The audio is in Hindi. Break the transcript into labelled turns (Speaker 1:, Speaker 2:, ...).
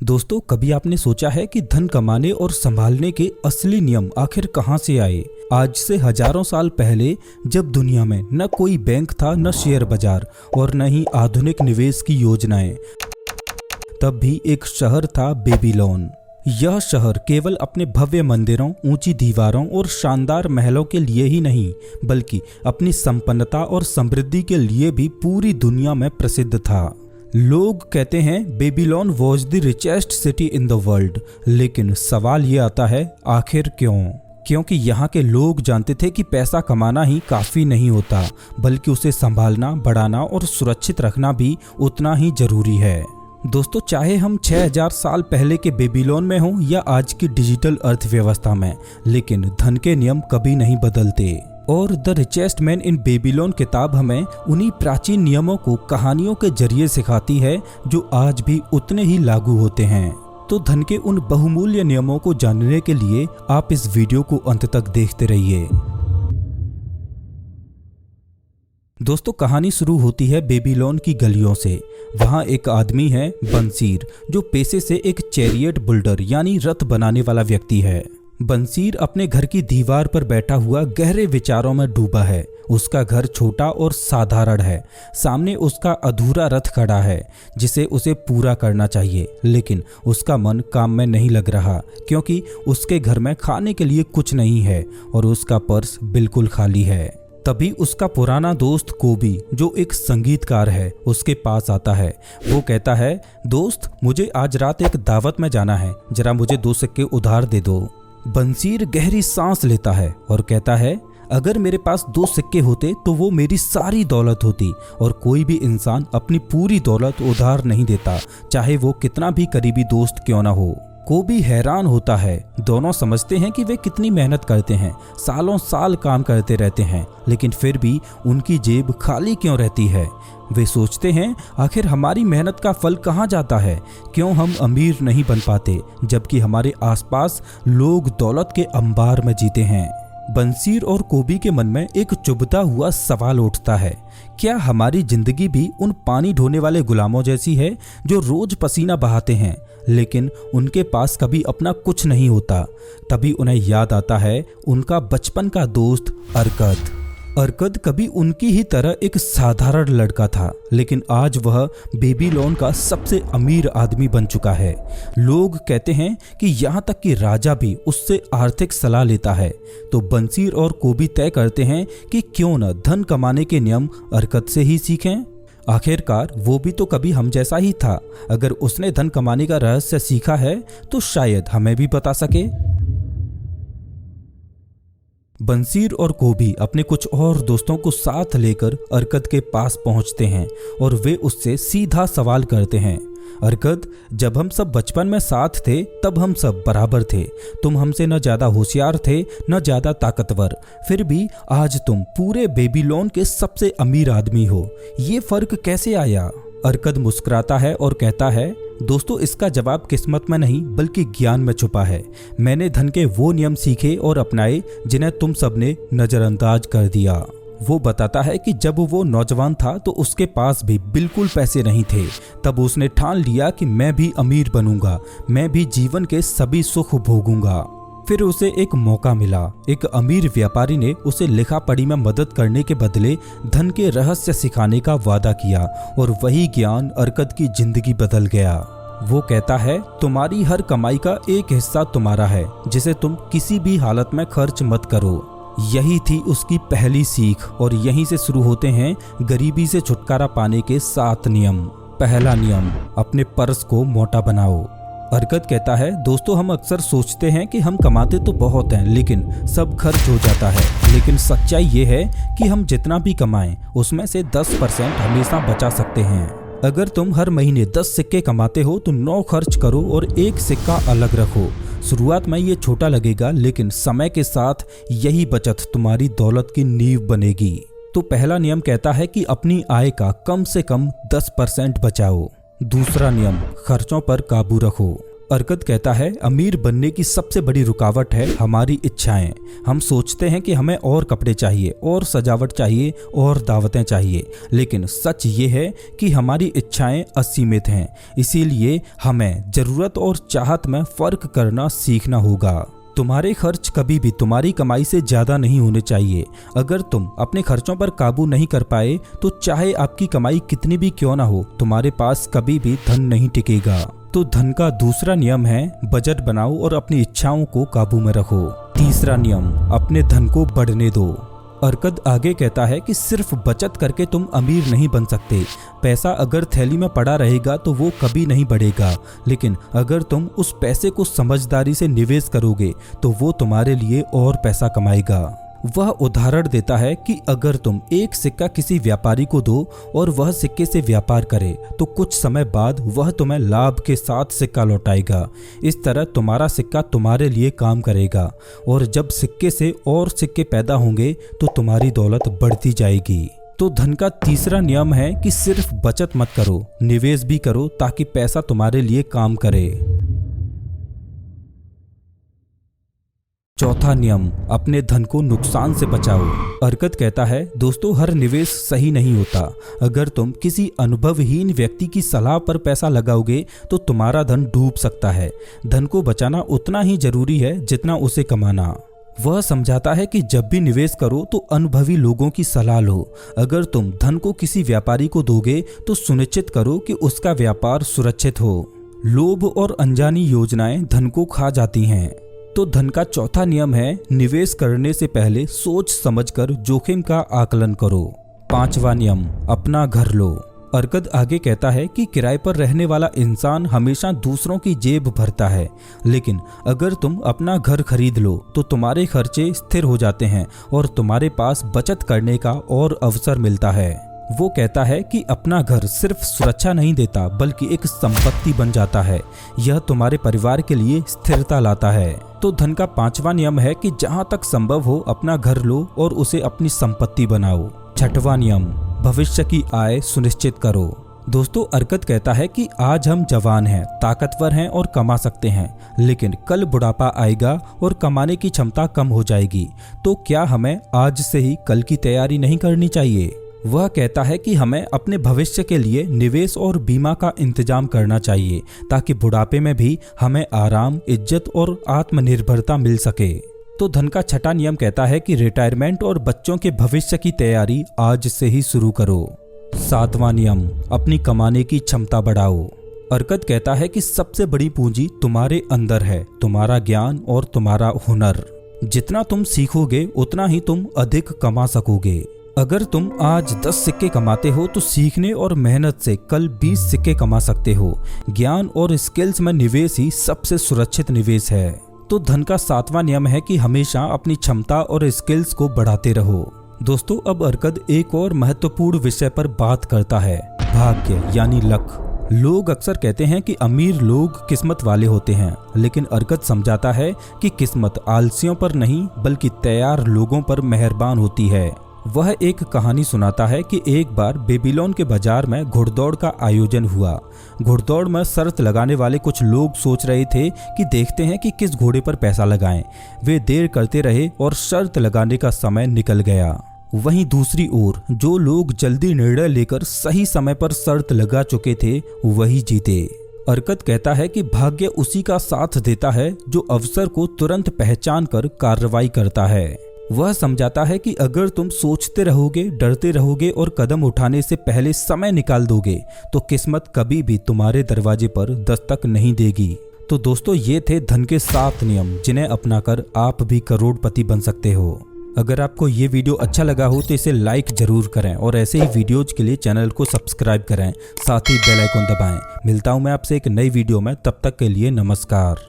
Speaker 1: दोस्तों, कभी आपने सोचा है कि धन कमाने और संभालने के असली नियम आखिर कहां से आए? आज से हजारों साल पहले जब दुनिया में न कोई बैंक था, न शेयर बाजार और न ही आधुनिक निवेश की योजनाएं, तब भी एक शहर था, बेबीलोन। यह शहर केवल अपने भव्य मंदिरों, ऊंची दीवारों और शानदार महलों के लिए ही नहीं, बल्कि अपनी संपन्नता और समृद्धि के लिए भी पूरी दुनिया में प्रसिद्ध था। लोग कहते हैं Babylon was the richest city in the world, लेकिन सवाल ये आता है, आखिर क्यों? क्योंकि यहाँ के लोग जानते थे कि पैसा कमाना ही काफ़ी नहीं होता, बल्कि उसे संभालना, बढ़ाना और सुरक्षित रखना भी उतना ही जरूरी है। दोस्तों, चाहे हम 6000 साल पहले के बेबीलोन में हों या आज की डिजिटल अर्थव्यवस्था में, लेकिन धन के नियम कभी नहीं बदलते। और the richest man in Babylon किताब हमें उन्हीं प्राचीन नियमों को कहानियों के जरिए सिखाती है जो आज भी उतने ही लागू होते हैं। तो धन के उन बहुमूल्य नियमों को जानने के लिए आप इस वीडियो को अंत तक देखते रहिए। दोस्तों, कहानी शुरू होती है बेबीलोन की गलियों से। वहाँ एक आदमी है, बंसीर, जो पेशे से एक चैरियट बिल्डर यानी रथ बनाने वाला व्यक्ति है। बंसीर अपने घर की दीवार पर बैठा हुआ गहरे विचारों में डूबा है। उसका घर छोटा और साधारण है। सामने उसका अधूरा रथ खड़ा है जिसे उसे पूरा करना चाहिए, लेकिन उसका मन काम में नहीं लग रहा क्योंकि उसके घर में खाने के लिए कुछ नहीं है और उसका पर्स बिल्कुल खाली है। तभी उसका पुराना दोस्त कोबी, जो एक संगीतकार है, उसके पास आता है। वो कहता है, दोस्त, मुझे आज रात एक दावत में जाना है, जरा मुझे 2 सिक्के उधार दे दो। बंसीर गहरी सांस लेता है और कहता है, अगर मेरे पास 2 सिक्के होते तो वो मेरी सारी दौलत होती, और कोई भी इंसान अपनी पूरी दौलत उधार नहीं देता, चाहे वो कितना भी करीबी दोस्त क्यों ना हो। कोबी हैरान होता है। दोनों समझते हैं कि वे कितनी मेहनत करते हैं, सालों साल काम करते रहते हैं, लेकिन फिर भी उनकी जेब खाली क्यों रहती है। वे सोचते हैं, आखिर हमारी मेहनत का फल कहाँ जाता है? क्यों हम अमीर नहीं बन पाते, जबकि हमारे आसपास लोग दौलत के अंबार में जीते हैं। बंसीर और कोबी के मन में एक चुभता हुआ सवाल उठता है, क्या हमारी जिंदगी भी उन पानी ढोने वाले गुलामों जैसी है जो रोज पसीना बहाते हैं, लेकिन उनके पास कभी अपना कुछ नहीं होता? तभी उन्हें याद आता है उनका बचपन का दोस्त अरकद। अरकद कभी उनकी ही तरह एक साधारण लड़का था, लेकिन आज वह बेबीलोन का सबसे अमीर आदमी बन चुका है। लोग कहते हैं कि यहाँ तक कि राजा भी उससे आर्थिक सलाह लेता है। तो बंसीर और कोबी तय करते हैं कि क्यों न धन कमाने के नियम अरकद से ही सीखें। आखिरकार वो भी तो कभी हम जैसा ही था। अगर उसने धन कमाने का रहस्य सीखा है तो शायद हमें भी बता सके। बंसीर और कोबी अपने कुछ और दोस्तों को साथ लेकर अरकद के पास पहुंचते हैं और वे उससे सीधा सवाल करते हैं, अरकद, जब हम सब बचपन में साथ थे तब हम सब बराबर थे। तुम हमसे न ज्यादा होशियार थे, न ज्यादा ताकतवर, फिर भी आज तुम पूरे बेबीलोन के सबसे अमीर आदमी हो। ये फर्क कैसे आया? अरकद मुस्कुराता है और कहता है, दोस्तों, इसका जवाब किस्मत में नहीं बल्कि ज्ञान में छुपा है। मैंने धन के वो नियम सीखे और अपनाए जिन्हें तुम सबने नजरअंदाज कर दिया। वो बताता है कि जब वो नौजवान था तो उसके पास भी बिल्कुल पैसे नहीं थे। तब उसने ठान लिया कि मैं भी अमीर बनूंगा, मैं भी जीवन के सभी सुख भोगूंगा। फिर उसे एक मौका मिला। एक अमीर व्यापारी ने उसे लिखा पढ़ी में मदद करने के बदले धन के रहस्य सिखाने का वादा किया, और वही ज्ञान अरकद की जिंदगी बदल गया। वो कहता है, तुम्हारी हर कमाई का एक हिस्सा तुम्हारा है, जिसे तुम किसी भी हालत में खर्च मत करो। यही थी उसकी पहली सीख, और यहीं से शुरू होते हैं गरीबी से छुटकारा पाने के 7 नियम। पहला नियम, अपने पर्स को मोटा बनाओ। अरकद कहता है, दोस्तों, हम अक्सर सोचते हैं कि हम कमाते तो बहुत हैं, लेकिन सब खर्च हो जाता है। लेकिन सच्चाई ये है कि हम जितना भी कमाएं उसमें से 10% हमेशा बचा सकते हैं। अगर तुम हर महीने 10 सिक्के कमाते हो तो 9 खर्च करो और 1 सिक्का अलग रखो। शुरुआत में ये छोटा लगेगा, लेकिन समय के साथ यही बचत तुम्हारी दौलत की नींव बनेगी। तो पहला नियम कहता है कि अपनी आय का कम से कम 10% बचाओ। दूसरा नियम, खर्चों पर काबू रखो। अर्कद कहता है अमीर बनने की सबसे बड़ी रुकावट है हमारी इच्छाएं। हम सोचते हैं कि हमें और कपड़े चाहिए और सजावट चाहिए और दावतें चाहिए, लेकिन सच ये है कि हमारी इच्छाएं असीमित हैं। इसीलिए हमें ज़रूरत और चाहत में फ़र्क करना सीखना होगा। तुम्हारे खर्च कभी भी तुम्हारी कमाई से ज़्यादा नहीं होने चाहिए। अगर तुम अपने खर्चों पर काबू नहीं कर पाए तो चाहे आपकी कमाई कितनी भी क्यों ना हो, तुम्हारे पास कभी भी धन नहीं टिकेगा। तो धन का दूसरा नियम है बजट बनाओ और अपनी इच्छाओं को काबू में रखो। तीसरा नियम, अपने धन को बढ़ने दो। अर्कद आगे कहता है कि सिर्फ बचत करके तुम अमीर नहीं बन सकते। पैसा अगर थैली में पड़ा रहेगा तो वो कभी नहीं बढ़ेगा, लेकिन अगर तुम उस पैसे को समझदारी से निवेश करोगे तो वो तुम्हारे लिए और पैसा कमाएगा। वह उदाहरण देता है कि अगर तुम एक सिक्का किसी व्यापारी को दो और वह सिक्के से व्यापार करे तो कुछ समय बाद वह तुम्हें लाभ के साथ सिक्का लौटाएगा। इस तरह तुम्हारा सिक्का तुम्हारे लिए काम करेगा और जब सिक्के से और सिक्के पैदा होंगे तो तुम्हारी दौलत बढ़ती जाएगी। तो धन का तीसरा नियम है कि सिर्फ बचत मत करो, निवेश भी करो ताकि पैसा तुम्हारे लिए काम करे। चौथा नियम, अपने धन को नुकसान से बचाओ। अर्कद कहता है दोस्तों, हर निवेश सही नहीं होता। अगर तुम किसी अनुभवहीन व्यक्ति की सलाह पर पैसा लगाओगे तो तुम्हारा धन डूब सकता है। धन को बचाना उतना ही जरूरी है जितना उसे कमाना। वह समझाता है कि जब भी निवेश करो तो अनुभवी लोगों की सलाह लो। अगर तुम धन को किसी व्यापारी को दोगे तो सुनिश्चित करो कि उसका व्यापार सुरक्षित हो। लोभ और अनजानी योजनाएं धन को खा जाती हैं। तो धन का चौथा नियम है निवेश करने से पहले सोच समझकर जोखिम का आकलन करो। पांचवा नियम, अपना घर लो। अर्कद आगे कहता है कि किराए पर रहने वाला इंसान हमेशा दूसरों की जेब भरता है, लेकिन अगर तुम अपना घर खरीद लो तो तुम्हारे खर्चे स्थिर हो जाते हैं और तुम्हारे पास बचत करने का और अवसर मिलता है। वो कहता है कि अपना घर सिर्फ सुरक्षा नहीं देता बल्कि एक संपत्ति बन जाता है। यह तुम्हारे परिवार के लिए स्थिरता लाता है। तो धन का पांचवा नियम है कि जहां तक संभव हो अपना घर लो और उसे अपनी संपत्ति बनाओ। छठवां नियम, भविष्य की आय सुनिश्चित करो। दोस्तों, अर्कद कहता है कि आज हम जवान हैं, ताकतवर हैं और कमा सकते हैं, लेकिन कल बुढ़ापा आएगा और कमाने की क्षमता कम हो जाएगी। तो क्या हमें आज से ही कल की तैयारी नहीं करनी चाहिए? वह कहता है कि हमें अपने भविष्य के लिए निवेश और बीमा का इंतजाम करना चाहिए ताकि बुढ़ापे में भी हमें आराम, इज्जत और आत्मनिर्भरता मिल सके। तो धन का छठा नियम कहता है कि रिटायरमेंट और बच्चों के भविष्य की तैयारी आज से ही शुरू करो। सातवां नियम, अपनी कमाने की क्षमता बढ़ाओ। अर्कद कहता है कि सबसे बड़ी पूंजी तुम्हारे अंदर है, तुम्हारा ज्ञान और तुम्हारा हुनर। जितना तुम सीखोगे उतना ही तुम अधिक कमा सकोगे। अगर तुम आज 10 सिक्के कमाते हो तो सीखने और मेहनत से कल 20 सिक्के कमा सकते हो। ज्ञान और स्किल्स में निवेश ही सबसे सुरक्षित निवेश है। तो धन का सातवां नियम है कि हमेशा अपनी क्षमता और स्किल्स को बढ़ाते रहो। दोस्तों, अब अर्कद एक और महत्वपूर्ण विषय पर बात करता है, भाग्य यानी लक। लोग अक्सर कहते हैं कि अमीर लोग किस्मत वाले होते हैं, लेकिन अर्कद समझाता है कि किस्मत आलसियों पर नहीं बल्कि तैयार लोगों पर मेहरबान होती है। वह एक कहानी सुनाता है कि एक बार बेबीलोन के बाजार में घुड़दौड़ का आयोजन हुआ। घुड़दौड़ में शर्त लगाने वाले कुछ लोग सोच रहे थे कि देखते हैं कि किस घोड़े पर पैसा लगाएं। वे देर करते रहे और शर्त लगाने का समय निकल गया। वहीं दूसरी ओर जो लोग जल्दी निर्णय लेकर सही समय पर शर्त लगा चुके थे वही जीते। अर्कद कहता है कि भाग्य उसी का साथ देता है जो अवसर को तुरंत पहचान कर कार्रवाई करता है। वह समझाता है कि अगर तुम सोचते रहोगे, डरते रहोगे और कदम उठाने से पहले समय निकाल दोगे तो किस्मत कभी भी तुम्हारे दरवाजे पर दस्तक नहीं देगी। तो दोस्तों, ये थे धन के 7 नियम जिन्हें अपनाकर आप भी करोड़पति बन सकते हो। अगर आपको ये वीडियो अच्छा लगा हो तो इसे लाइक जरूर करें और ऐसे ही वीडियोज के लिए चैनल को सब्सक्राइब करें, साथ ही बेल आइकन दबाएं। मिलता हूं मैं आपसे एक नई वीडियो में, तब तक के लिए नमस्कार।